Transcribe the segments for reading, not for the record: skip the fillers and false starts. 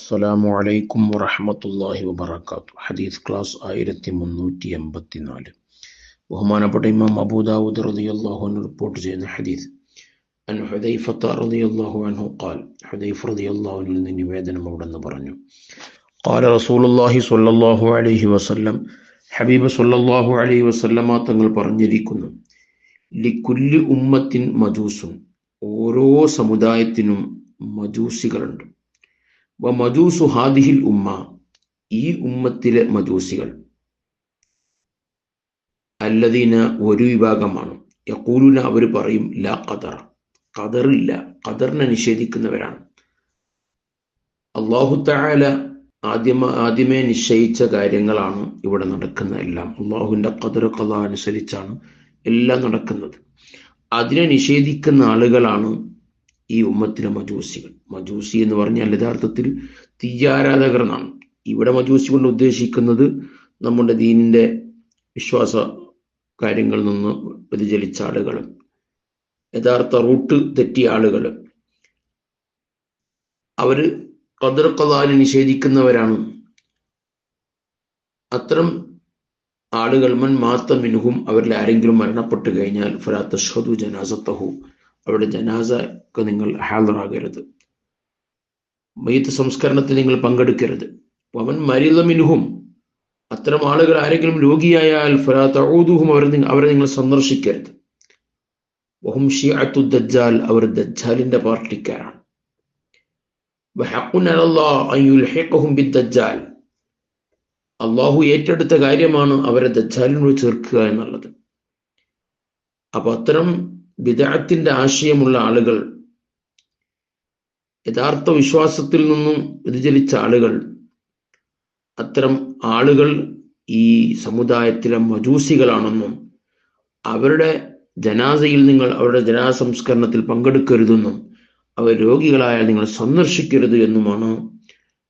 അസ്സലാമു അലൈക്കും വറഹ്മത്തുള്ളാഹി വബറകാതുഹു. ഹദീസ് ക്ലാസ് 1384. ബഹുമാനപ്പെട്ട ഇമാം അബൂ ദാവൂദ് റളിയല്ലാഹു അൻഹു റിപ്പോർട്ട് ചെയ്യുന്ന ഹദീസ് അൻ ഹുദൈഫ റളിയല്ലാഹു അൻഹു ഖാൽ, ഹുദൈഫ റളിയല്ലാഹു അൻഹു നിന്ന് നിവേദനം അവിടെന്ന് പറഞ്ഞു, ഖാല റസൂലുള്ളാഹി സ്വല്ലല്ലാഹു അലൈഹി വസല്ലം, ഹബീബ് സ്വല്ലല്ലാഹു അലൈഹി വസല്ലമ തങ്ങൾ പറഞ്ഞിരിക്കുന്നു, ലികുല്ലി ഉമ്മത്തിൻ മജൂസുൻ, ഓരോ സമുദായത്തിനും മജൂസികളുണ്ട്. വ മജൂസു ഹാദിഹിൽ ഉമ്മ, ഈ ഉമ്മത്തിലെ മജൂസികൾ, അല്ലദീന, ഒരു വിഭാഗമാണ്, യഖൂലുന, അവർ പറയും, ലാ ഖദർ, ഖദറില്ല, ഖദറിനെ നിഷേധിക്കുന്നവരാണ്. അല്ലാഹു തആല ആദ്യമേ നിശ്ചയിച്ച കാര്യങ്ങളാണ് ഇവിടെ നടക്കുന്ന എല്ലാം. അള്ളാഹുവിന്റെ ഖദർ ഖദാ അനുസരിച്ചാണ് എല്ലാം നടക്കുന്നത്. അതിനെ നിഷേധിക്കുന്ന ആളുകളാണ് ഈ ഉമ്മത്തിലെ മജൂസികൾ. മജൂസി എന്ന് പറഞ്ഞാൽ യഥാർത്ഥത്തിൽ തീയാരാധകർ എന്നാണ്. ഇവിടെ മജൂസി കൊണ്ട് ഉദ്ദേശിക്കുന്നത് നമ്മുടെ ദീനിന്റെ വിശ്വാസ കാര്യങ്ങളിൽ നിന്ന് വ്യതിചലിച്ച ആളുകൾ, യഥാർത്ഥ റൂട്ട് തെറ്റിയ ആളുകൾ, അവര് ഖദർ ഖദാനെ നിഷേധിക്കുന്നവരാണ്. അത്തരം ആളുകൾ, മൻ മാത്ത മിൻഹും, അവരിൽ ആരെങ്കിലും മരണപ്പെട്ടു കഴിഞ്ഞാൽ, ഫലാ തശ്ഹദു ജനാസത്തഹു, അവരുടെ ജനാസക്ക് നിങ്ങൾ ഹാജറാകരുത്, മയ്യിത്ത് സംസ്കരണത്തിൽ നിങ്ങൾ പങ്കെടുക്കരുത്. വമൻ മരിദ മിൻഹും, അത്തരം ആളുകൾ ആരെങ്കിലും രോഗിയായാൽ, ഫലാ തഊദുഹും, അവരെ നിങ്ങൾ സന്ദർശിക്കരുത്. വഹും ശിഅത്തു ദജ്ജാൽ, അവർ ദജ്ജാലിന്റെ പാർട്ടിക്കാരാണ്. വഹഖുൻ അലല്ലാഹ് അൻ യുൽഹിഖഹും ബിദ്ദജ്ജാൽ, അള്ളാഹു ഏറ്റെടുത്ത കാര്യമാണ് അവരെ ദജ്ജാലിനോട് ചേർക്കുക എന്നുള്ളത്. അപ്പൊ അത്തരം ബിദ്അത്തിന്റെ ആശയമുള്ള ആളുകൾ, യഥാർത്ഥ വിശ്വാസത്തിൽ നിന്നും വ്യതിചലിച്ച ആളുകൾ, അത്തരം ആളുകൾ ഈ സമുദായത്തിലെ മജൂസികളാണെന്നും അവരുടെ ജനാസയിൽ നിങ്ങൾ, അവരുടെ ജനാസ സംസ്കരണത്തിൽ പങ്കെടുക്കരുതെന്നും അവർ രോഗികളായാൽ നിങ്ങൾ സന്ദർശിക്കരുത് എന്നുമാണ്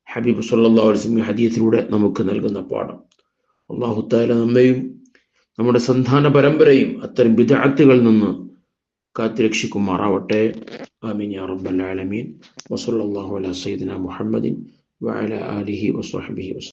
ഹബീബ് സല്ലല്ലാഹു അലൈഹി വസല്ലം ഹദീസിലൂടെ നമുക്ക് നൽകുന്ന പാഠം. അല്ലാഹു തആല നമ്മയും നമ്മുടെ സന്താന പരമ്പരയും അത്തരം ബിദ്അത്തുകളിൽ നിന്ന് കാത്തുരക്ഷിക്കുമാറാവട്ടെ. ആമീൻ യാ റബ്ബൽ ആലമീൻ. വസല്ലല്ലാഹു അലാ സയ്യിദിനാ മുഹമ്മദിൻ വഅലാ ആലിഹി വസഹ്ബിഹി വസല്ലം.